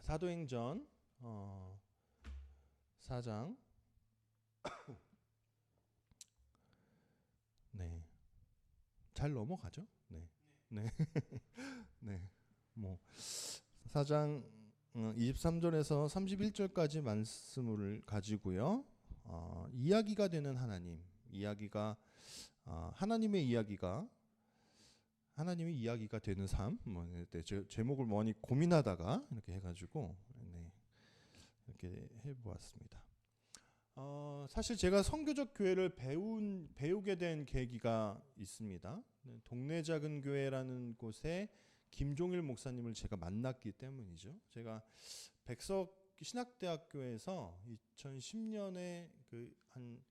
사도행전 4장 네. 잘 넘어가죠? 네. 네. 네. 뭐 4장 23절에서 31절까지 말씀을 가지고요. 이야기가 되는 하나님, 이야기가 하나님의 이야기가 하나님의 이야기가 되는 삶, 뭐 제목을 많이 고민하다가 이렇게 해가지고 이렇게 해보았습니다. 사실 제가 선교적 교회를 배우게 된 계기가 있습니다. 동네 작은 교회라는 곳에 김종일 목사님을 제가 만났기 때문이죠. 제가 백석 신학대학교에서 2010년에 한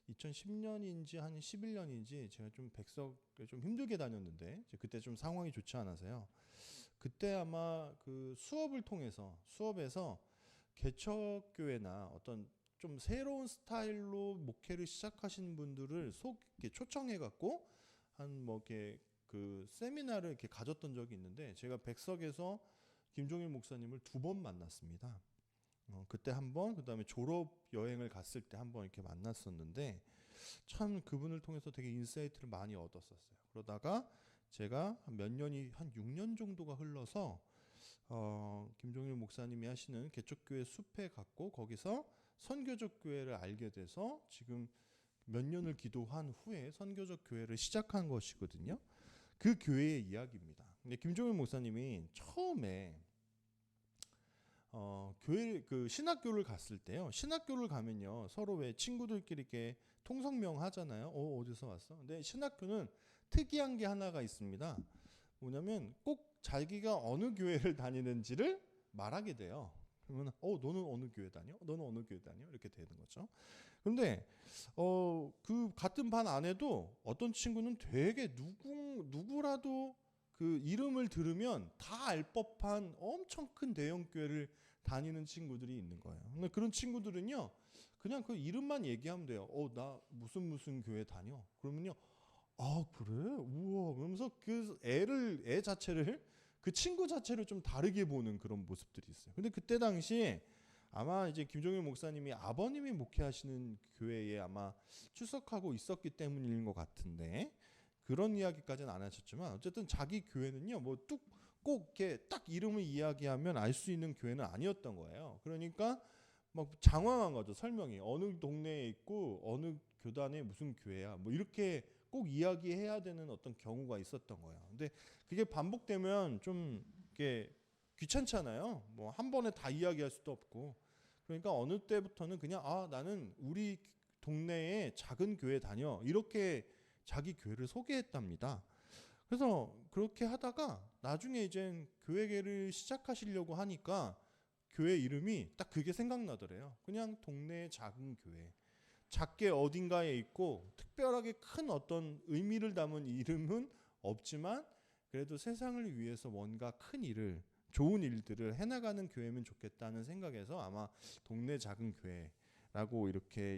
2010년인지 한 11년인지 제가 좀 백석에 좀 힘들게 다녔는데 그때 좀 상황이 좋지 않아서요. 그때 아마 그 수업에서 개척교회나 어떤 좀 새로운 스타일로 목회를 시작하신 분들을 이렇게 초청해 갖고 한 뭐 이렇게 그 세미나를 이렇게 가졌던 적이 있는데 제가 백석에서 김종일 목사님을 2번 만났습니다. 그때 한 번, 그다음에 졸업 여행을 갔을 때 한 번 이렇게 만났었는데 참 그분을 통해서 되게 인사이트를 많이 얻었었어요. 그러다가 제가 몇 년이 한 6년 정도가 흘러서 김종일 목사님이 하시는 개척교회 숲에 갔고 거기서 선교적 교회를 알게 돼서 지금 몇 년을 기도한 후에 선교적 교회를 시작한 것이거든요. 그 교회의 이야기입니다. 근데 김종일 목사님이 처음에 교회 그 신학교를 갔을 때요. 신학교를 가면요. 서로 왜 친구들끼리 이렇게 통성명 하잖아요. 어디서 왔어? 근데 신학교는 특이한 게 하나가 있습니다. 뭐냐면 꼭 자기가 어느 교회를 다니는지를 말하게 돼요. 그러면 너는 어느 교회 다녀? 너는 어느 교회 다녀? 이렇게 되는 거죠. 그런데 그 같은 반 안에도 어떤 친구는 되게 누구라도 그 이름을 들으면 다 알 법한 엄청 큰 대형 교회를 다니는 친구들이 있는 거예요. 근데 그런 친구들은요, 그냥 그 이름만 얘기하면 돼요. 나 무슨 교회 다녀? 그러면요, 그래? 우와. 그러면서 애 자체를 그 친구 자체를 좀 다르게 보는 그런 모습들이 있어요. 근데 그때 당시에 아마 이제 김종일 목사님이 아버님이 목회하시는 교회에 아마 출석하고 있었기 때문인 것 같은데 그런 이야기까지는 안 하셨지만 어쨌든 자기 교회는요 뭐 꼭 이렇게 딱 이름을 이야기하면 알 수 있는 교회는 아니었던 거예요. 그러니까 막 장황한 거죠. 설명이 어느 동네에 있고 어느 교단에 무슨 교회야 뭐 이렇게 꼭 이야기해야 되는 어떤 경우가 있었던 거예요. 근데 그게 반복되면 좀 이게 귀찮잖아요. 뭐 한 번에 다 이야기할 수도 없고. 그러니까 어느 때부터는 그냥 나는 우리 동네에 작은 교회 다녀 이렇게 자기 교회를 소개했답니다. 그래서 그렇게 하다가 나중에 이제 교회를 시작하시려고 하니까 교회 이름이 딱 그게 생각나더래요. 그냥 동네의 작은 교회. 작게 어딘가에 있고 특별하게 큰 어떤 의미를 담은 이름은 없지만 그래도 세상을 위해서 뭔가 큰 일을 좋은 일들을 해나가는 교회면 좋겠다는 생각에서 아마 동네 작은 교회라고 이렇게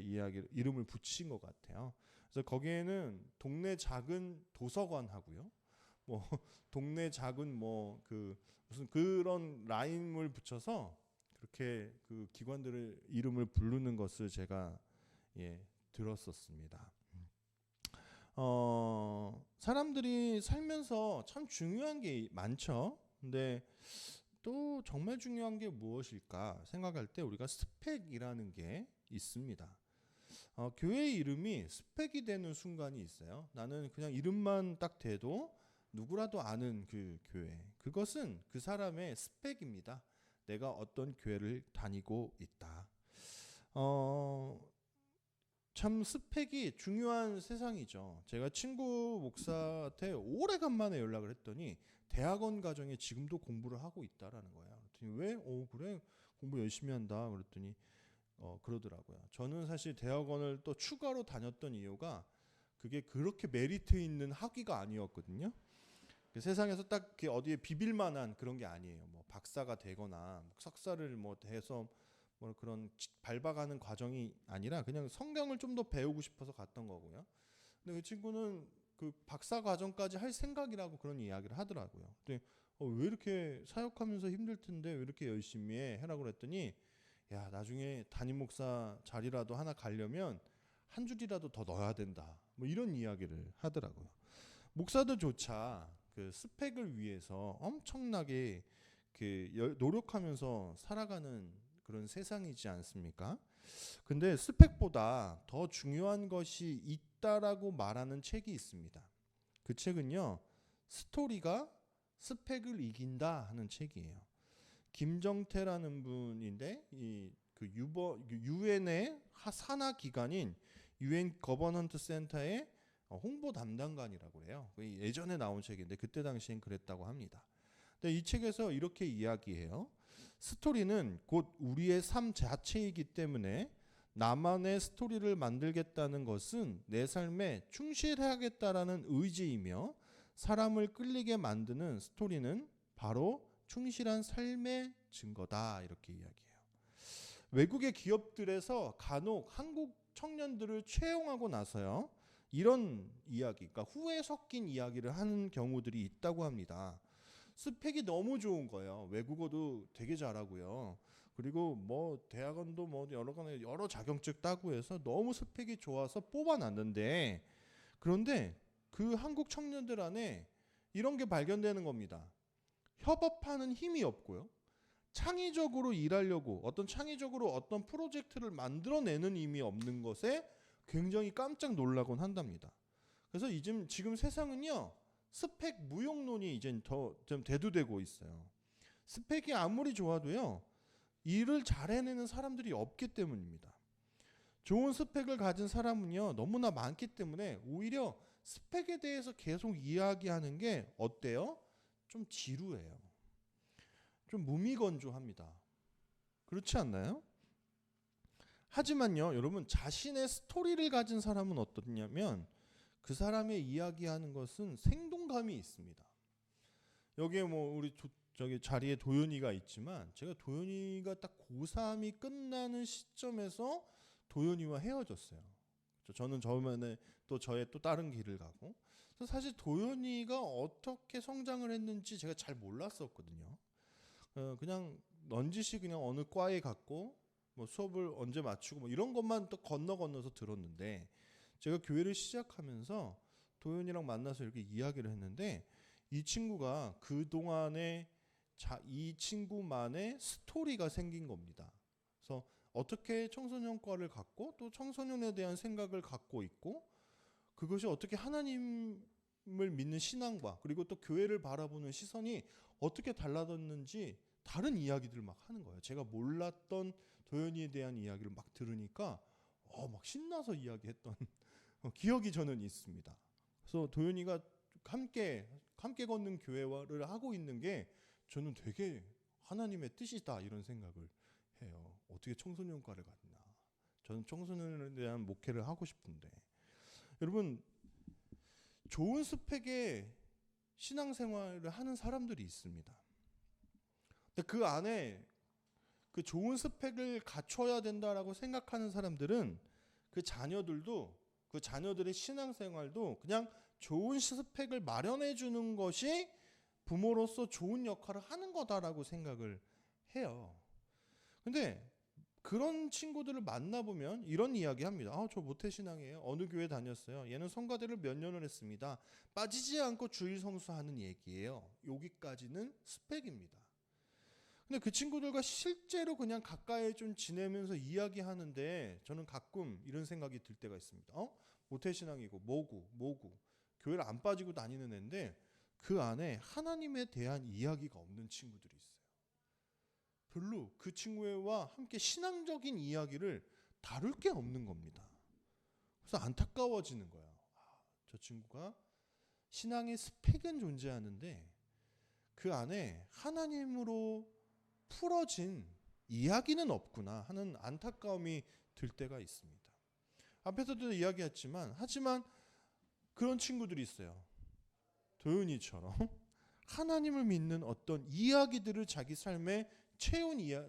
이름을 붙이신 것 같아요. 그래서 거기에는 동네 작은 도서관하고요. 뭐 동네 작은 뭐 그 무슨 그런 라임을 붙여서 그렇게 그 기관들의 이름을 부르는 것을 제가 들었었습니다. 사람들이 살면서 참 중요한 게 많죠. 근데 또 정말 중요한 게 무엇일까 생각할 때 우리가 스펙이라는 게 있습니다. 교회 이름이 스펙이 되는 순간이 있어요. 나는 그냥 이름만 딱 대도 누구라도 아는 그 교회. 그것은 그 사람의 스펙입니다. 내가 어떤 교회를 다니고 있다. 참 스펙이 중요한 세상이죠. 제가 친구 목사한테 오래간만에 연락을 했더니 대학원 과정에 지금도 공부를 하고 있다라는 거예요. 그랬더니 왜? 그래 공부 열심히 한다. 그랬더니 그러더라고요. 저는 사실 대학원을 또 추가로 다녔던 이유가 그게 그렇게 메리트 있는 학위가 아니었거든요. 세상에서 딱 어디에 비빌 만한 그런 게 아니에요. 뭐 박사가 되거나 석사를 뭐 해서 뭐 그런 밟아가는 과정이 아니라 그냥 성경을 좀 더 배우고 싶어서 갔던 거고요. 근데 그 친구는 그 박사 과정까지 할 생각이라고 그런 이야기를 하더라고요. 근데 왜 이렇게 사역하면서 힘들 텐데 왜 이렇게 열심히 해라고 그랬더니 야 나중에 담임 목사 자리라도 하나 가려면 한 줄이라도 더 넣어야 된다. 뭐 이런 이야기를 하더라고요. 목사들조차 그 스펙을 위해서 엄청나게 노력하면서 살아가는 그런 세상이지 않습니까? 근데 스펙보다 더 중요한 것이 있다라고 말하는 책이 있습니다. 그 책은요, 스토리가 스펙을 이긴다 하는 책이에요. 김정태라는 분인데 그 유엔의 산하 기관인 유엔 거버넌트 센터의 홍보 담당관이라고 해요. 예전에 나온 책인데 그때 당시엔 그랬다고 합니다. 근데 이 책에서 이렇게 이야기해요. 스토리는 곧 우리의 삶 자체이기 때문에 나만의 스토리를 만들겠다는 것은 내 삶에 충실해야겠다라는 의지이며 사람을 끌리게 만드는 스토리는 바로 충실한 삶의 증거다 이렇게 이야기해요. 외국의 기업들에서 간혹 한국 청년들을 채용하고 나서요. 이런 이야기, 그러니까 후회 섞인 이야기를 하는 경우들이 있다고 합니다. 스펙이 너무 좋은 거예요. 외국어도 되게 잘하고요. 그리고 뭐 대학원도 뭐 여러 자격증 따고 해서 너무 스펙이 좋아서 뽑아놨는데 그런데 그 한국 청년들 안에 이런 게 발견되는 겁니다. 협업하는 힘이 없고요. 창의적으로 일하려고 창의적으로 어떤 프로젝트를 만들어내는 힘이 없는 것에 굉장히 깜짝 놀라곤 한답니다. 그래서 지금 세상은요. 스펙 무용론이 이제 더 좀 대두되고 있어요. 스펙이 아무리 좋아도요. 일을 잘 해내는 사람들이 없기 때문입니다. 좋은 스펙을 가진 사람은요. 너무나 많기 때문에 오히려 스펙에 대해서 계속 이야기하는 게 어때요? 좀 지루해요. 좀 무미건조합니다. 그렇지 않나요? 하지만요. 여러분 자신의 스토리를 가진 사람은 어떻냐면 그 사람의 이야기하는 것은 생동감이 있습니다. 여기에 뭐 우리 저기 자리에 도연이가 있지만 제가 도연이가 딱 고3이 끝나는 시점에서 도연이와 헤어졌어요. 저는 저만의 또 저의 또 다른 길을 가고 사실 도연이가 어떻게 성장을 했는지 제가 잘 몰랐었거든요. 그냥 넌지시 그냥 어느 과에 갔고 뭐 수업을 언제 마치고 뭐 이런 것만 또 건너서 들었는데 제가 교회를 시작하면서 도연이랑 만나서 이렇게 이야기를 했는데 이 친구가 그동안에 이 친구만의 스토리가 생긴 겁니다. 그래서 어떻게 청소년과를 갖고 또 청소년에 대한 생각을 갖고 있고 그것이 어떻게 하나님을 믿는 신앙과 그리고 또 교회를 바라보는 시선이 어떻게 달라졌는지 다른 이야기들을 막 하는 거예요. 제가 몰랐던 도연이에 대한 이야기를 막 들으니까 막 신나서 이야기했던 기억이 저는 있습니다. 그래서 도연이가 함께 걷는 교회를 하고 있는 게 저는 되게 하나님의 뜻이다 이런 생각을 해요. 어떻게 청소년과를 갔나. 저는 청소년에 대한 목회를 하고 싶은데 여러분 좋은 스펙의 신앙생활을 하는 사람들이 있습니다. 근데 그 안에 그 좋은 스펙을 갖춰야 된다라고 생각하는 사람들은 그 자녀들의 신앙생활도 그냥 좋은 스펙을 마련해 주는 것이 부모로서 좋은 역할을 하는 거다라고 생각을 해요. 근데 그런 친구들을 만나보면 이런 이야기 합니다. 저 모태신앙이에요. 어느 교회 다녔어요. 얘는 성가대를 몇 년을 했습니다. 빠지지 않고 주일 성수하는 얘기예요. 여기까지는 스펙입니다. 근데 그 친구들과 실제로 그냥 가까이 좀 지내면서 이야기하는데 저는 가끔 이런 생각이 들 때가 있습니다. 모태신앙이고 뭐고 교회를 안 빠지고 다니는 애인데 그 안에 하나님에 대한 이야기가 없는 친구들이 있어요. 별로 그 친구와 함께 신앙적인 이야기를 다룰 게 없는 겁니다. 그래서 안타까워지는 거예요. 저 친구가 신앙의 스펙은 존재하는데 그 안에 하나님으로 풀어진 이야기는 없구나 하는 안타까움이 들 때가 있습니다. 앞에서도 이야기했지만 하지만 그런 친구들이 있어요. 도윤이처럼 하나님을 믿는 어떤 이야기들을 자기 삶에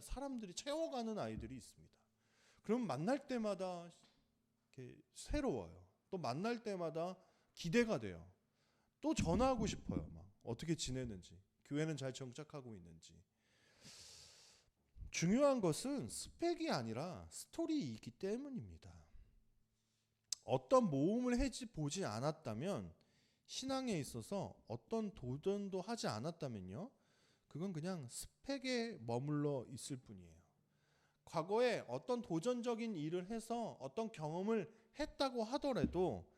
사람들이 채워가는 아이들이 있습니다. 그럼 만날 때마다 이렇게 새로워요. 또 만날 때마다 기대가 돼요. 또 전화하고 싶어요. 막 어떻게 지내는지. 교회는 잘 정착하고 있는지. 중요한 것은 스펙이 아니라 스토리이기 때문입니다. 어떤 모험을 보지 않았다면, 신앙에 있어서 어떤 도전도 하지 않았다면요, 그건 그냥 스펙에 머물러 있을 뿐이에요. 과거에 어떤 도전적인 일을 해서 어떤 경험을 했다고 하더라도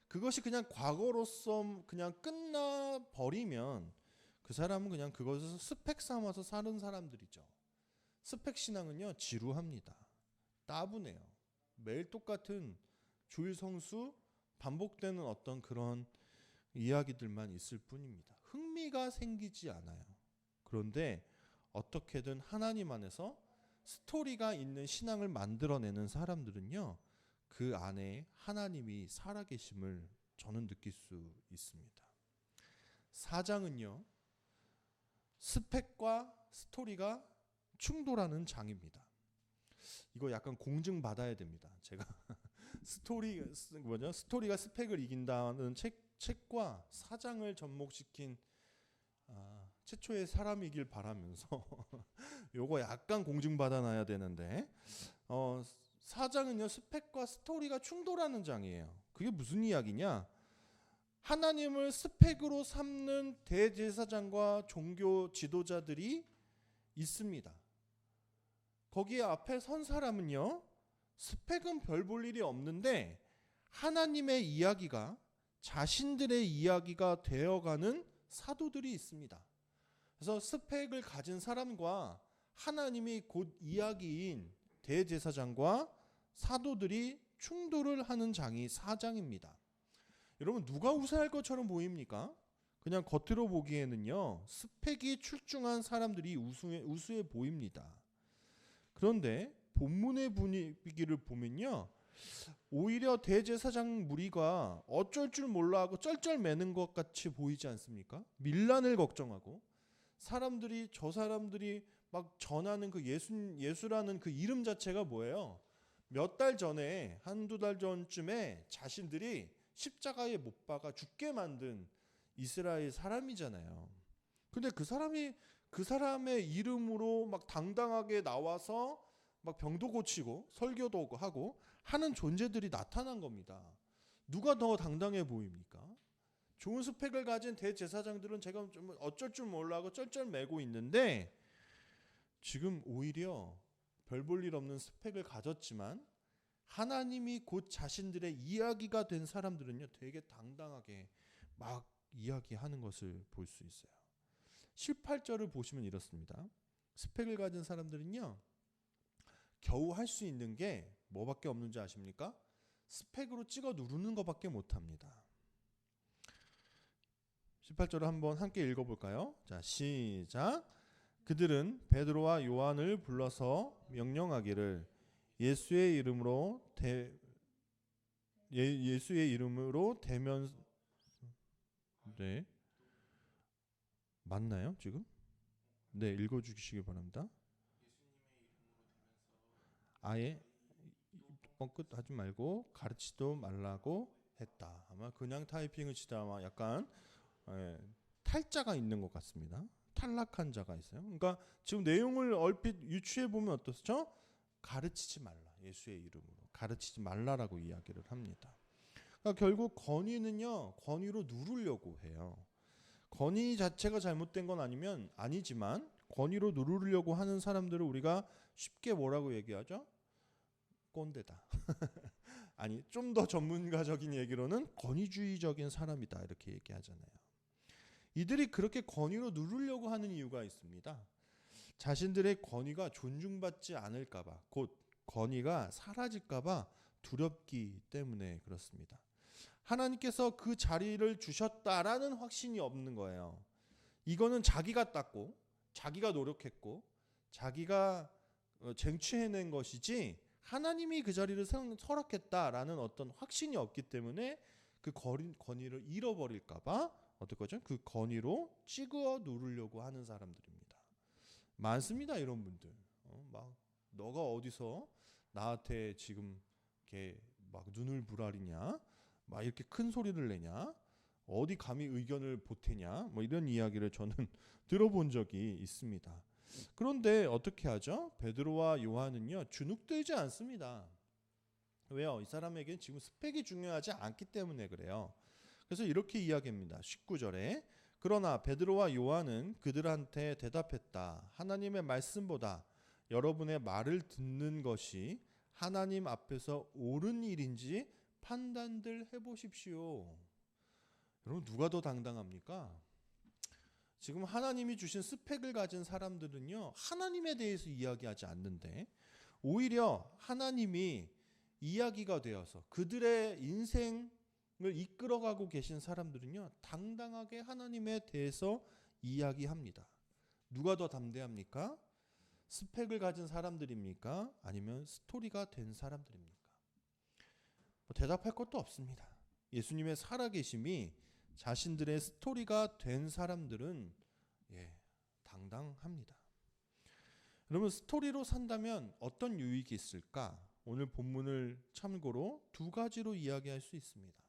그것이 그냥 과거로서 그냥 끝나버리면 그 사람은 그냥 그것을 스펙 삼아서 사는 사람들이죠. 스펙 신앙은요, 지루합니다. 따분해요. 매일 똑같은 주일 성수, 반복되는 어떤 그런 이야기들만 있을 뿐입니다. 흥미가 생기지 않아요. 그런데 어떻게든 하나님 안에서 스토리가 있는 신앙을 만들어내는 사람들은요, 그 안에 하나님이 살아계심을 저는 느낄 수 있습니다. 4장은요, 스펙과 스토리가 충돌하는 장입니다. 이거 약간 공증받아야 됩니다. 제가 스토리가 스펙을 이긴다는 책과 4장을 접목시킨 최초의 사람이길 바라면서 요거 약간 공증받아놔야 되는데, 4장은요 스펙과 스토리가 충돌하는 장이에요. 그게 무슨 이야기냐? 하나님을 스펙으로 삼는 대제사장과 종교 지도자들이 있습니다. 거기에 앞에 선 사람은요, 스펙은 별 볼 일이 없는데 하나님의 이야기가 자신들의 이야기가 되어가는 사도들이 있습니다. 그래서 스펙을 가진 사람과 하나님이 곧 이야기인 대제사장과 사도들이 충돌을 하는 장이 4장입니다. 여러분, 누가 우세할 것처럼 보입니까? 그냥 겉으로 보기에는요, 스펙이 출중한 사람들이 우수해 보입니다. 그런데 본문의 분위기를 보면요, 오히려 대제사장 무리가 어쩔 줄 몰라 하고 쩔쩔매는 것 같이 보이지 않습니까? 밀란을 걱정하고 저 사람들이 막 전하는 그 예수라는 그 이름 자체가 뭐예요? 몇 달 전에, 한두 달 전쯤에 자신들이 십자가에 못 박아 죽게 만든 이스라엘 사람이잖아요. 근데 그 사람의 이름으로 막 당당하게 나와서 막 병도 고치고 설교도 하고 하는 존재들이 나타난 겁니다. 누가 더 당당해 보입니까? 좋은 스펙을 가진 대제사장들은 제가 좀 어쩔 줄 몰라 하고 쩔쩔매고 있는데, 지금 오히려 별 볼 일 없는 스펙을 가졌지만 하나님이 곧 자신들의 이야기가 된 사람들은요, 되게 당당하게 막 이야기하는 것을 볼 수 있어요. 18절을 보시면 이렇습니다. 스펙을 가진 사람들은요, 겨우 할 수 있는 게 뭐밖에 없는지 아십니까? 스펙으로 찍어 누르는 것밖에 못합니다. 18절을 한번 함께 읽어볼까요? 자, 시작. 그들은 베드로와 요한을 불러서 명령하기를 예수의 이름으로 대면. 네, 맞나요 지금? 네, 읽어주시기 바랍니다. 아예 뻥끗 하지 말고 가르치도 말라고 했다. 아마 그냥 타이핑을 치다 아마 약간 탈자가 있는 것 같습니다. 탈락한 자가 있어요. 그러니까 지금 내용을 얼핏 유추해 보면 어떻죠? 가르치지 말라. 예수의 이름으로 가르치지 말라라고 이야기를 합니다. 그러니까 결국 권위로 누르려고 해요. 권위 자체가 잘못된 건 아니지만 권위로 누르려고 하는 사람들을 우리가 쉽게 뭐라고 얘기하죠? 꼰대다. 아니, 좀 더 전문가적인 얘기로는 권위주의적인 사람이다, 이렇게 얘기하잖아요. 이들이 그렇게 권위로 누르려고 하는 이유가 있습니다. 자신들의 권위가 존중받지 않을까봐, 곧 권위가 사라질까봐 두렵기 때문에 그렇습니다. 하나님께서 그 자리를 주셨다라는 확신이 없는 거예요. 이거는 자기가 땄고 자기가 노력했고 자기가 쟁취해낸 것이지 하나님이 그 자리를 허락했다라는 어떤 확신이 없기 때문에 그 권위를 잃어버릴까봐 어떨 거죠? 그 권위로 찍어 누르려고 하는 사람들입니다. 많습니다, 이런 분들. 막 너가 어디서 나한테 지금 이렇게 막 눈을 부라리냐, 막 이렇게 큰 소리를 내냐, 어디 감히 의견을 보태냐? 뭐 이런 이야기를 저는 들어본 적이 있습니다. 그런데 어떻게 하죠? 베드로와 요한은요, 주눅들지 않습니다. 왜요? 이 사람에게는 지금 스펙이 중요하지 않기 때문에 그래요. 그래서 이렇게 이야기합니다. 19절에 그러나 베드로와 요한은 그들한테 대답했다. 하나님의 말씀보다 여러분의 말을 듣는 것이 하나님 앞에서 옳은 일인지 판단들 해보십시오. 여러분, 누가 더 당당합니까? 지금 하나님이 주신 스펙을 가진 사람들은요, 하나님에 대해서 이야기하지 않는데 오히려 하나님이 이야기가 되어서 그들의 인생을 이끌어가고 계신 사람들은요, 당당하게 하나님에 대해서 이야기합니다. 누가 더 담대합니까? 스펙을 가진 사람들입니까? 아니면 스토리가 된 사람들입니까? 뭐 대답할 것도 없습니다. 예수님의 살아계심이 자신들의 스토리가 된 사람들은 당당합니다. 여러분, 스토리로 산다면 어떤 유익이 있을까? 오늘 본문을 참고로 두 가지로 이야기할 수 있습니다.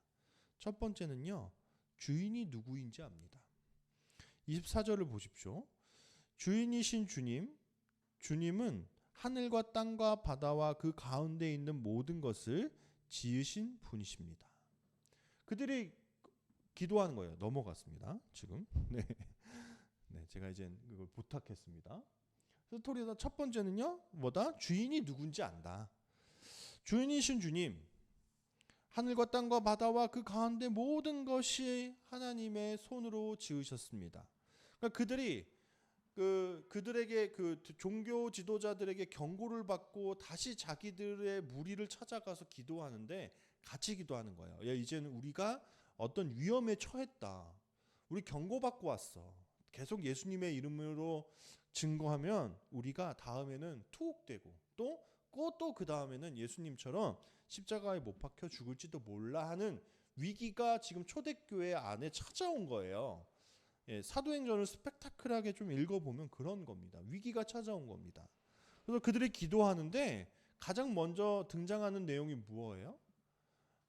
첫 번째는요, 주인이 누구인지 압니다. 24절을 보십시오. 주인이신 주님은 하늘과 땅과 바다와 그 가운데 있는 모든 것을 지으신 분이십니다. 그들이 기도하는 거예요. 넘어갔습니다. 지금. 네, 제가 이제 이걸 부탁했습니다. 스토리에서 첫 번째는요, 뭐다? 주인이 누군지 안다. 주인이신 주님, 하늘과 땅과 바다와 그 가운데 모든 것이 하나님의 손으로 지으셨습니다. 그러니까 그들에게 그 종교 지도자들에게 경고를 받고 다시 자기들의 무리를 찾아가서 기도하는데 같이 기도하는 거예요. 야, 이제는 우리가 어떤 위험에 처했다. 우리 경고받고 왔어. 계속 예수님의 이름으로 증거하면 우리가 다음에는 투옥되고 또 그 다음에는 예수님처럼 십자가에 못 박혀 죽을지도 몰라 하는 위기가 지금 초대교회 안에 찾아온 거예요. 사도행전을 스펙타클하게 좀 읽어보면 그런 겁니다. 위기가 찾아온 겁니다. 그래서 그들이 기도하는데 가장 먼저 등장하는 내용이 무엇이에요?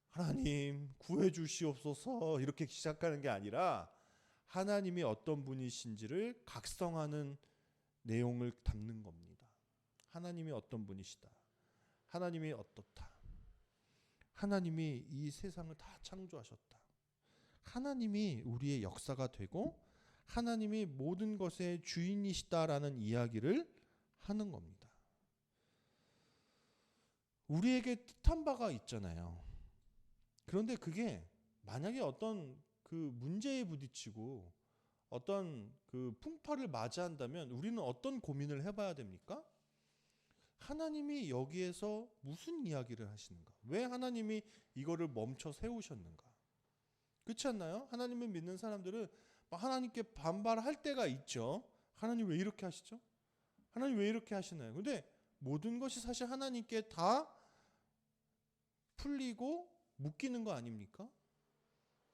하나님 구해 주시옵소서 이렇게 시작하는 게 아니라 하나님이 어떤 분이신지를 각성하는 내용을 담는 겁니다. 하나님이 어떤 분이시다. 하나님이 어떻다. 하나님이 이 세상을 다 창조하셨다. 하나님이 우리의 역사가 되고 하나님이 모든 것의 주인이시다라는 이야기를 하는 겁니다. 우리에게 뜻한 바가 있잖아요. 그런데 그게 만약에 어떤 그 문제에 부딪히고 어떤 그 풍파를 맞이한다면 우리는 어떤 고민을 해봐야 됩니까? 하나님이 여기에서 무슨 이야기를 하시는가? 왜 하나님이 이거를 멈춰 세우셨는가? 그렇지 않나요? 하나님을 믿는 사람들은 하나님께 반발할 때가 있죠. 하나님 왜 이렇게 하시죠? 하나님 왜 이렇게 하시나요? 근데 모든 것이 사실 하나님께 다 풀리고 묶이는 거 아닙니까?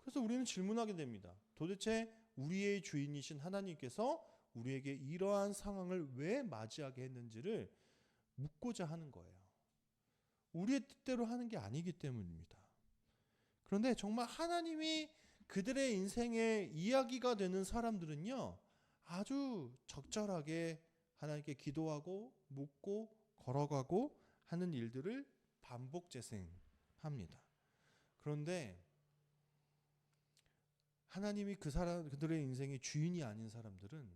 그래서 우리는 질문하게 됩니다. 도대체 우리의 주인이신 하나님께서 우리에게 이러한 상황을 왜 맞이하게 했는지를 묻고자 하는 거예요. 우리의 뜻대로 하는 게 아니기 때문입니다. 그런데 정말 하나님이 그들의 인생의 이야기가 되는 사람들은요, 아주 적절하게 하나님께 기도하고 묻고 걸어가고 하는 일들을 반복 재생합니다. 그런데 하나님이 그들의 인생의 주인이 아닌 사람들은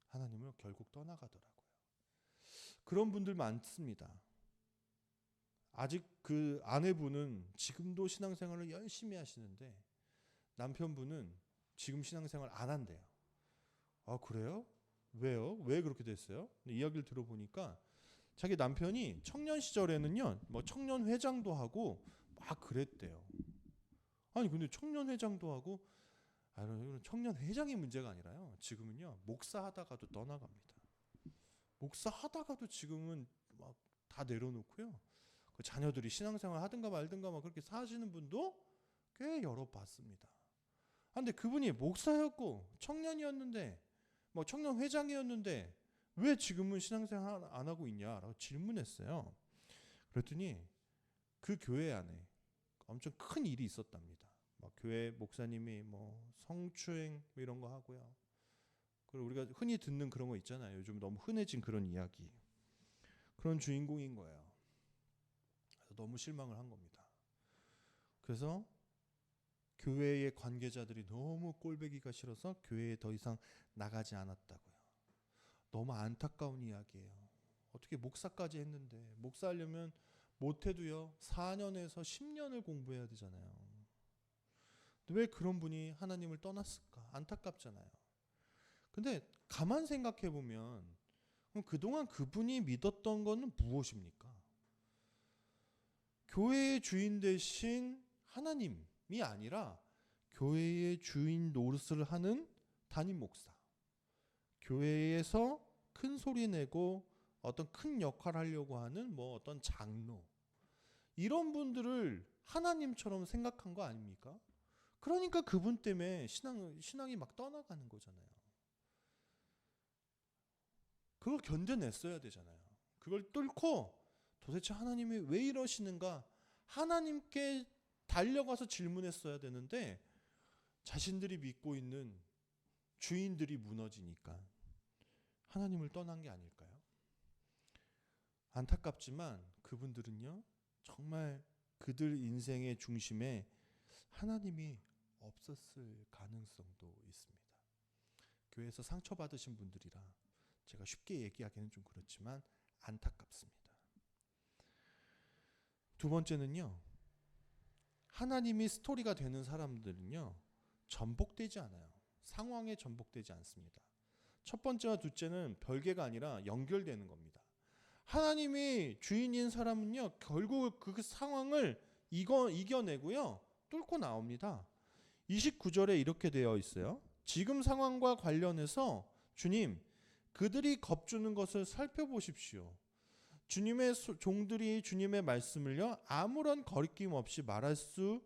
하나님을 결국 떠나가더라고요. 그런 분들 많습니다. 아직 그 아내분은 지금도 신앙생활을 열심히 하시는데 남편분은 지금 신앙생활 안 한대요. 아, 그래요? 왜요? 왜 그렇게 됐어요? 이야기를 들어보니까 자기 남편이 청년 시절에는요, 뭐 청년 회장도 하고 막 그랬대요. 아니 근데 청년 회장도 하고, 청년 회장이 문제가 아니라요. 지금은요, 목사 하다가도 떠나갑니다. 목사 하다가도 지금은 막 다 내려놓고요. 그 자녀들이 신앙생활 하든가 말든가 막 그렇게 사시는 분도 꽤 여러 봤습니다. 근데 그분이 목사였고 청년이었는데, 뭐 청년 회장이었는데 왜 지금은 신앙생활 안 하고 있냐라고 질문했어요. 그랬더니 그 교회 안에 엄청 큰 일이 있었답니다. 막 교회 목사님이 뭐 성추행 뭐 이런 거 하고요. 그리고 우리가 흔히 듣는 그런 거 있잖아요. 요즘 너무 흔해진 그런 이야기. 그런 주인공인 거예요. 그래서 너무 실망을 한 겁니다. 그래서 교회의 관계자들이 너무 꼴보기가 싫어서 교회에 더 이상 나가지 않았다고요. 너무 안타까운 이야기예요. 어떻게 목사까지 했는데, 목사하려면 못해도요 4년에서 10년을 공부해야 되잖아요. 왜 그런 분이 하나님을 떠났을까? 안타깝잖아요. 근데 가만 생각해 보면 그럼 그동안 그분이 믿었던 것은 무엇입니까? 교회의 주인 되신 하나님이 아니라 교회의 주인 노릇을 하는 담임 목사, 교회에서 큰 소리 내고 어떤 큰 역할을 하려고 하는 뭐 어떤 장로, 이런 분들을 하나님처럼 생각한 거 아닙니까? 그러니까 그분 때문에 신앙이 막 떠나가는 거잖아요. 그걸 견뎌냈어야 되잖아요. 그걸 뚫고 도대체 하나님이 왜 이러시는가, 하나님께 달려가서 질문했어야 되는데 자신들이 믿고 있는 주인들이 무너지니까 하나님을 떠난 게 아닐까요? 안타깝지만 그분들은요 정말 그들 인생의 중심에 하나님이 없었을 가능성도 있습니다. 교회에서 상처받으신 분들이라 제가 쉽게 얘기하기는 좀 그렇지만 안타깝습니다. 두 번째는요, 하나님이 스토리가 되는 사람들은요 전복되지 않아요. 상황에 전복되지 않습니다. 첫 번째와 둘째는 별개가 아니라 연결되는 겁니다. 하나님이 주인인 사람은요 결국 그 상황을 이겨내고요 뚫고 나옵니다. 29절에 이렇게 되어 있어요. 지금 상황과 관련해서 주님, 그들이 겁주는 것을 살펴보십시오. 주님의 종들이 주님의 말씀을요 아무런 거리낌 없이 말할 수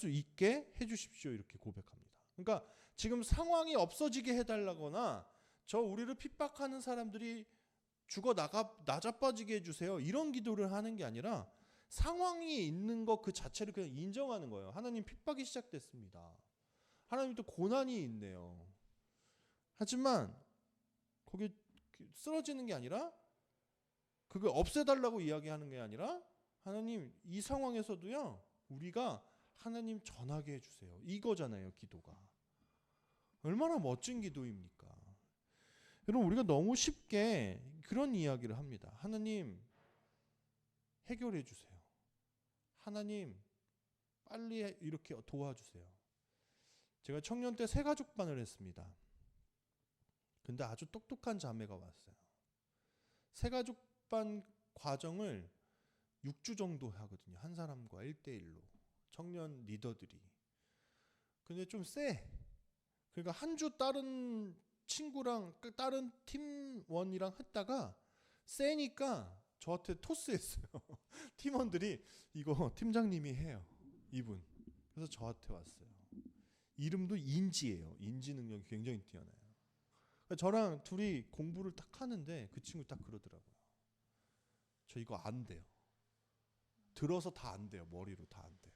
있게 해주십시오. 이렇게 고백합니다. 그러니까 지금 상황이 없어지게 해달라거나 저 우리를 핍박하는 사람들이 죽어 나자빠지게 해주세요, 이런 기도를 하는 게 아니라 상황이 있는 것 그 자체를 그냥 인정하는 거예요. 하나님, 핍박이 시작됐습니다. 하나님 또 고난이 있네요. 하지만 거기 쓰러지는 게 아니라, 그걸 없애달라고 이야기하는 게 아니라, 하나님 이 상황에서도요 우리가 하나님 전하게 해주세요, 이거잖아요. 기도가 얼마나 멋진 기도입니까? 여러분, 우리가 너무 쉽게 그런 이야기를 합니다. 하나님 해결해 주세요. 하나님 빨리 이렇게 도와주세요. 제가 청년 때 새가족반을 했습니다. 근데 아주 똑똑한 자매가 왔어요. 새가족반 과정을 6주 정도 하거든요. 한 사람과 1대1로. 청년 리더들이. 근데 좀 세. 그러니까 한 주 다른 친구랑 다른 팀원이랑 했다가 세니까 저한테 토스했어요. 팀원들이 이거 팀장님이 해요, 이분. 그래서 저한테 왔어요. 이름도 인지예요. 인지 능력이 굉장히 뛰어나요. 저랑 둘이 공부를 딱 하는데 그 친구 딱 그러더라고요. 저 이거 안 돼요. 들어서 다 안 돼요. 머리로 다 안 돼요.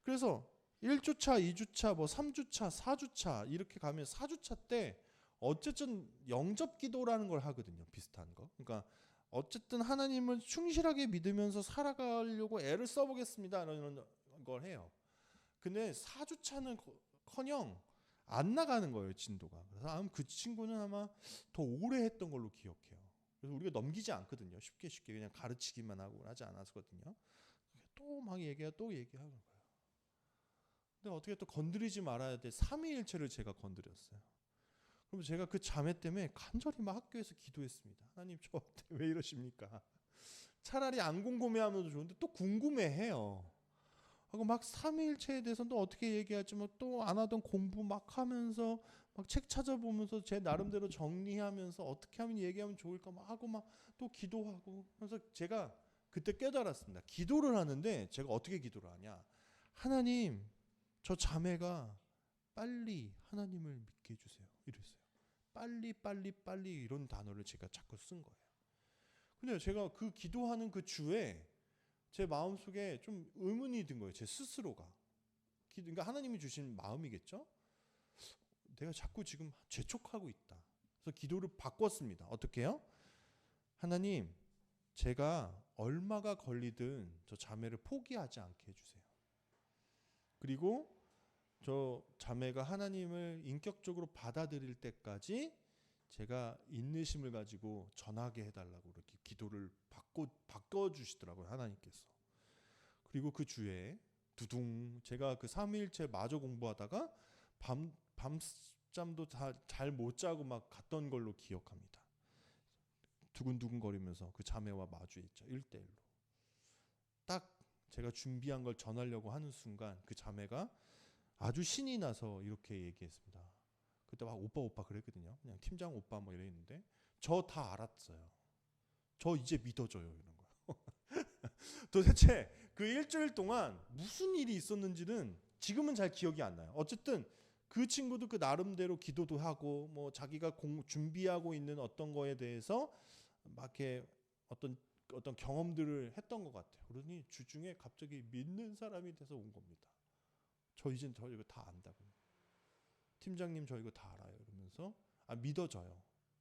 그래서 1주차, 2주차, 뭐 3주차, 4주차 이렇게 가면 4주차 때 어쨌든 영접 기도라는 걸 하거든요. 비슷한 거. 그러니까 어쨌든 하나님을 충실하게 믿으면서 살아가려고 애를 써보겠습니다, 이런 걸 해요. 근데 4주차는 커녕 안 나가는 거예요, 진도가. 그래서 아마 그 친구는 아마 더 오래 했던 걸로 기억해요. 그래서 우리가 넘기지 않거든요. 쉽게 그냥 가르치기만 하고 하지 않았거든요. 또 막 얘기하고 또 얘기하는 거예요. 근데 어떻게 또 건드리지 말아야 돼. 삼위일체를 제가 건드렸어요. 그럼 제가 그 자매 때문에 간절히 막 학교에서 기도했습니다. 하나님, 저한테 왜 이러십니까? 차라리 안 궁금해하면 좋은데 또 궁금해해요. 하고 막 삼위일체에 대해서 또 어떻게 얘기하지, 뭐 또 안 하던 공부 막 하면서 막 책 찾아보면서 제 나름대로 정리하면서 어떻게 하면 얘기하면 좋을까 막 하고 막 또 기도하고. 그래서 제가 그때 깨달았습니다. 기도를 하는데 제가 어떻게 기도를 하냐? 하나님, 저 자매가 빨리 하나님을 믿게 해주세요, 이랬어요. 빨리 이런 단어를 제가 자꾸 쓴 거예요. 근데 제가 그 기도하는 그 주에 제 마음속에 좀 의문이 든 거예요. 제 스스로가. 그러니까 하나님이 주신 마음이겠죠. 내가 자꾸 지금 재촉하고 있다. 그래서 기도를 바꿨습니다. 어떻게 해요? 하나님, 제가 얼마가 걸리든 저 자매를 포기하지 않게 해주세요. 그리고 저 자매가 하나님을 인격적으로 받아들일 때까지 제가 인내심을 가지고 전하게 해달라고 이렇게 기도를 바꿔주시더라고요, 하나님께서. 그리고 그 주에 두둥 제가 그 삼위일체 마저 공부하다가 밤잠도 다 잘 못 자고 막 갔던 걸로 기억합니다. 두근두근 거리면서 그 자매와 마주했죠. 1대1로. 딱 제가 준비한 걸 전하려고 하는 순간 그 자매가 아주 신이 나서 이렇게 얘기했습니다. 그때 막 오빠 그랬거든요. 그냥 팀장 오빠 뭐 이랬는데 저 다 알았어요. 저 이제 믿어줘요 이런 거예요. 도대체 그 일주일 동안 무슨 일이 있었는지는 지금은 잘 기억이 안 나요. 어쨌든 그 친구도 그 나름대로 기도도 하고 뭐 자기가 준비하고 있는 어떤 거에 대해서 막 이렇게 어떤 경험들을 했던 것 같아요. 그러니 주중에 갑자기 믿는 사람이 돼서 온 겁니다. 저 이거 다 안다고. 팀장님 저 이거 다 알아요. 이러면서 믿어져요.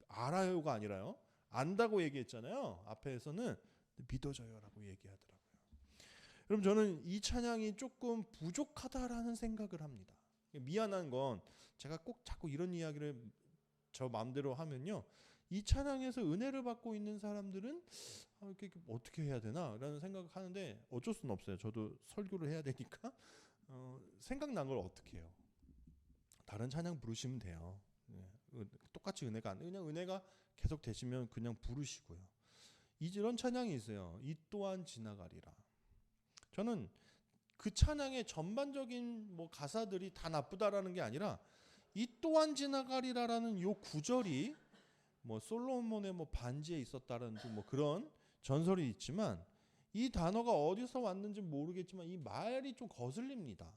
알아요가 아니라요. 안다고 얘기했잖아요. 앞에서는 믿어져요라고 얘기하더라고요. 그럼 저는 이 찬양이 조금 부족하다라는 생각을 합니다. 미안한 건 제가 꼭 자꾸 이런 이야기를 저 마음대로 하면요. 이 찬양에서 은혜를 받고 있는 사람들은 이렇게 어떻게 해야 되나 라는 생각을 하는데 어쩔 수는 없어요. 저도 설교를 해야 되니까 생각난 걸 어떻게 해요. 다른 찬양 부르시면 돼요. 네. 똑같이 은혜가 안 그냥 은혜가 계속 되시면 그냥 부르시고요. 이런 찬양이 있어요. 이 또한 지나가리라. 저는 그 찬양의 전반적인 뭐 가사들이 다 나쁘다라는 게 아니라 이 또한 지나가리라라는 요 구절이 뭐 솔로몬의 뭐 반지에 있었다는 뭐 그런 전설이 있지만 이 단어가 어디서 왔는지 모르겠지만 이 말이 좀 거슬립니다.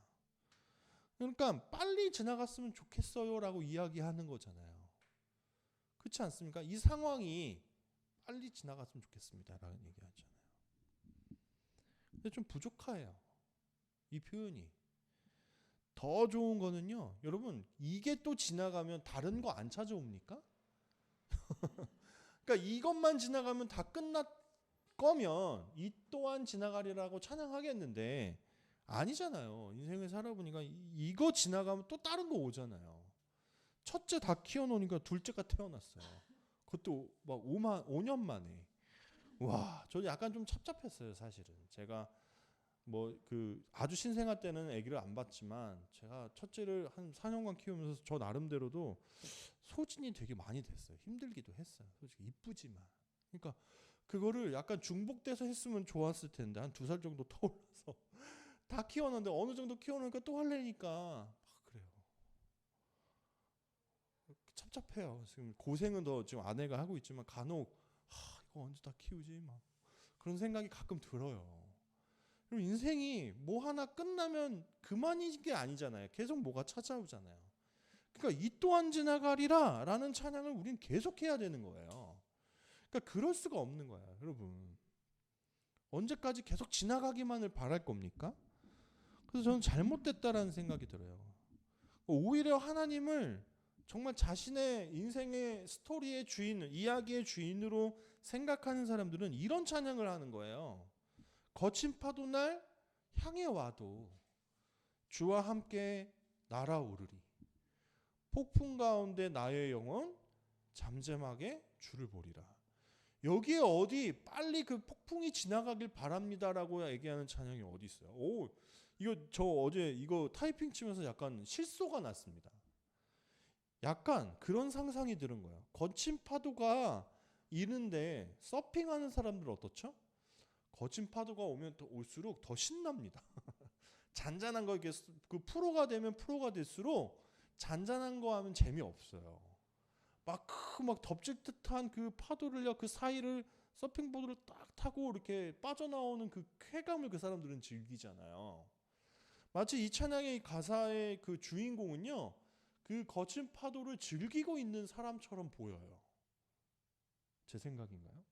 그러니까 빨리 지나갔으면 좋겠어요라고 이야기하는 거잖아요. 그렇지 않습니까? 이 상황이 빨리 지나갔으면 좋겠습니다라는 얘기하잖아요. 근데 좀 부족해요. 이 표현이. 더 좋은 거는요. 여러분 이게 또 지나가면 다른 거 안 찾아옵니까? 그러니까 이것만 지나가면 다 끝났 거면 이 또한 지나가리라고 찬양하겠는데 아니잖아요. 인생을 살아보니까 이거 지나가면 또 다른 거 오잖아요. 첫째 다 키워놓으니까 둘째가 태어났어요. 그것도 막 5년 만에. 와, 저 약간 좀 찹찹했어요, 사실은. 제가 뭐 그 아주 신생아 때는 아기를 안 봤지만 제가 첫째를 한 4년간 키우면서 저 나름대로도 소진이 되게 많이 됐어요. 힘들기도 했어요. 솔직히 이쁘지만. 그러니까 그거를 약간 중복돼서 했으면 좋았을 텐데 한 2살 정도 터울라서 다 키웠는데 어느 정도 키워놓으니까 또 할래니까 그래요. 찹찹해요. 지금 고생은 더 지금 아내가 하고 있지만 간혹 이거 언제 다 키우지 막 그런 생각이 가끔 들어요. 그럼 인생이 뭐 하나 끝나면 그만인 게 아니잖아요. 계속 뭐가 찾아오잖아요. 그러니까 이 또한 지나가리라 라는 찬양을 우린 계속 해야 되는 거예요. 그러니까 그럴 수가 없는 거예요. 여러분 언제까지 계속 지나가기만을 바랄 겁니까? 그래서 저는 잘못됐다라는 생각이 들어요. 오히려 하나님을 정말 자신의 인생의 스토리의 주인, 이야기의 주인으로 생각하는 사람들은 이런 찬양을 하는 거예요. 거친 파도 날 향해 와도 주와 함께 날아오르리. 폭풍 가운데 나의 영혼 잠잠하게 주를 보리라. 여기에 어디 빨리 그 폭풍이 지나가길 바랍니다라고 얘기하는 찬양이 어디 있어요? 이거 저 어제 이거 타이핑 치면서 약간 실소가 났습니다. 약간 그런 상상이 드는 거예요. 거친 파도가 이는데 서핑하는 사람들 어떻죠? 거친 파도가 오면 더 올수록 더 신납니다. 잔잔한 거 이렇게 그 프로가 되면 프로가 될수록 잔잔한 거 하면 재미없어요. 막 덮칠 듯한 그 파도를요, 그 사이를 서핑보드를 딱 타고 이렇게 빠져나오는 그 쾌감을 그 사람들은 즐기잖아요. 마치 이 찬양의 가사의 그 주인공은요, 그 거친 파도를 즐기고 있는 사람처럼 보여요. 제 생각인가요?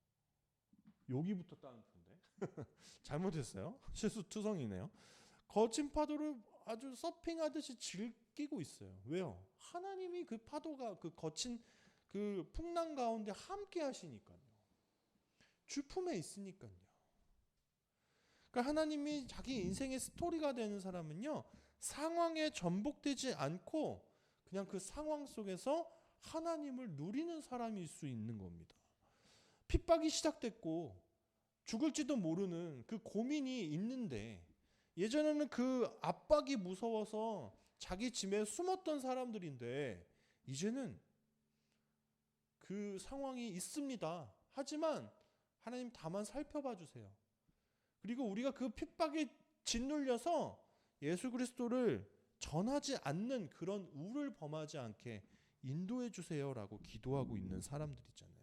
여기부터 따뜻한데? 잘못했어요. 실수투성이네요. 거친 파도를 아주 서핑하듯이 즐기고 있어요. 왜요? 하나님이 그 파도가 그 거친 그 풍랑 가운데 함께 하시니까요. 주품에 있으니까요. 그러니까 하나님이 자기 인생의 스토리가 되는 사람은요, 상황에 전복되지 않고 그냥 그 상황 속에서 하나님을 누리는 사람일 수 있는 겁니다. 핍박이 시작됐고 죽을지도 모르는 그 고민이 있는데, 예전에는 그 압박이 무서워서 자기 짐에 숨었던 사람들인데 이제는 그 상황이 있습니다. 하지만 하나님 다만 살펴봐 주세요. 그리고 우리가 그 핍박에 짓눌려서 예수 그리스도를 전하지 않는 그런 우를 범하지 않게 인도해 주세요라고 기도하고 있는 사람들이잖아요.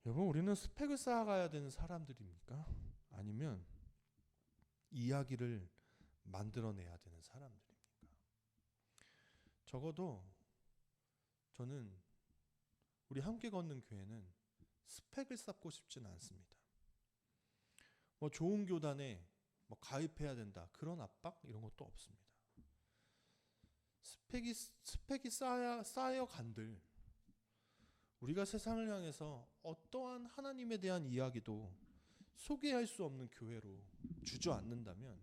여러분, 우리는 스펙을 쌓아가야 되는 사람들입니까? 아니면 이야기를 만들어내야 되는 사람들입니까? 적어도 저는 우리 함께 걷는 교회는 스펙을 쌓고 싶지는 않습니다. 뭐 좋은 교단에 뭐 가입해야 된다 그런 압박 이런 것도 없습니다. 스펙이 쌓여 간들 우리가 세상을 향해서 어떠한 하나님에 대한 이야기도 소개할 수 없는 교회로 주저앉는다면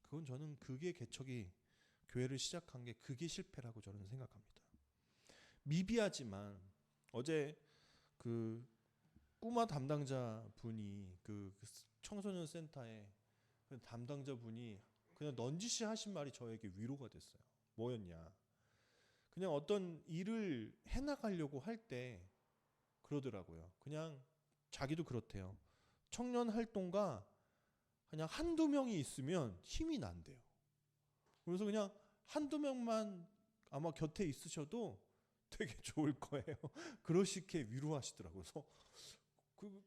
그건 저는 그게 개척이 교회를 시작한 게 그게 실패라고 저는 생각합니다. 미비하지만 어제 그 꼬마 담당자 분이 그 청소년 센터에 그 담당자 분이 그냥 넌지시 하신 말이 저에게 위로가 됐어요. 뭐였냐? 그냥 어떤 일을 해나가려고 할 때 그러더라고요. 그냥 자기도 그렇대요. 청년 활동가 그냥 한두 명이 있으면 힘이 난대요. 그래서 그냥 한두 명만 아마 곁에 있으셔도 되게 좋을 거예요. 그러시게 위로하시더라고요. 그래서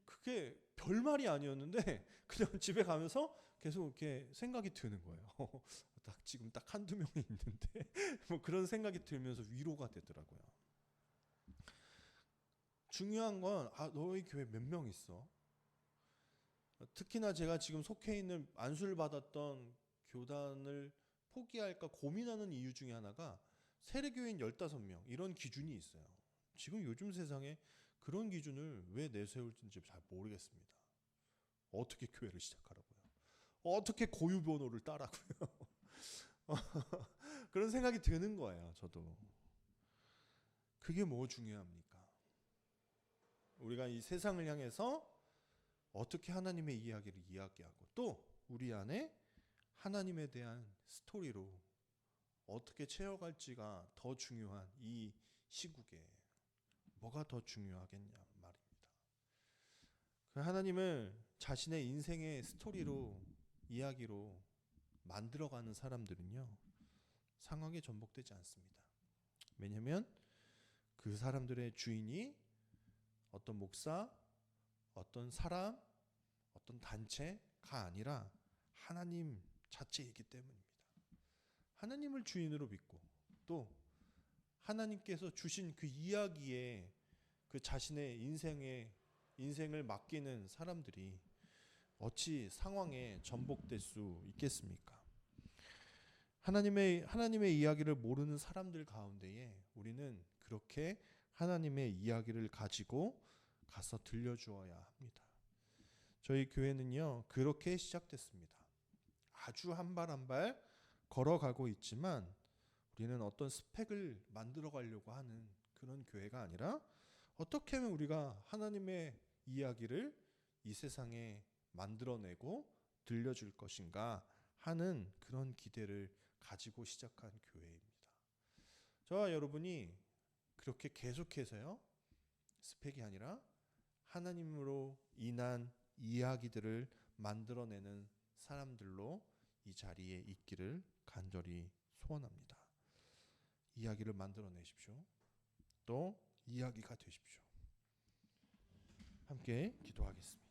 그게 별말이 아니었는데 그냥 집에 가면서 계속 이렇게 생각이 드는 거예요. 지금 딱 한두 명이 있는데 뭐 그런 생각이 들면서 위로가 되더라고요. 중요한 건 너희 교회 몇 명 있어? 특히나 제가 지금 속해 있는 안수를 받았던 교단을 포기할까 고민하는 이유 중에 하나가 세례교인 15명 이런 기준이 있어요. 지금 요즘 세상에 그런 기준을 왜 내세울지 잘 모르겠습니다. 어떻게 교회를 시작하라고요? 어떻게 고유번호를 따라고요? 그런 생각이 드는 거예요. 저도. 그게 뭐 중요합니까? 우리가 이 세상을 향해서 어떻게 하나님의 이야기를 이야기하고 또 우리 안에 하나님에 대한 스토리로 어떻게 채워갈지가 더 중요한 이 시국에 뭐가 더 중요하겠냐 말입니다. 그 하나님을 자신의 인생의 스토리로 이야기로 만들어가는 사람들은요 상황에 전복되지 않습니다. 왜냐하면 그 사람들의 주인이 어떤 목사, 어떤 사람, 어떤 단체가 아니라 하나님 자체이기 때문입니다. 하나님을 주인으로 믿고 또 하나님께서 주신 그 이야기에 그 자신의 인생을 맡기는 사람들이 어찌 상황에 전복될 수 있겠습니까? 하나님의 이야기를 모르는 사람들 가운데에 우리는 그렇게 하나님의 이야기를 가지고 가서 들려주어야 합니다. 저희 교회는요 그렇게 시작됐습니다. 아주 한 발 한 발 걸어가고 있지만 우리는 어떤 스펙을 만들어 가려고 하는 그런 교회가 아니라 어떻게 하면 우리가 하나님의 이야기를 이 세상에 만들어내고 들려줄 것인가 하는 그런 기대를 가지고 시작한 교회입니다. 저와 여러분이 그렇게 계속해서요 스펙이 아니라 하나님으로 인한 이야기들을 만들어내는 사람들로 이 자리에 있기를 간절히 소원합니다. 이야기를 만들어내십시오. 또 이야기가 되십시오. 함께 기도하겠습니다.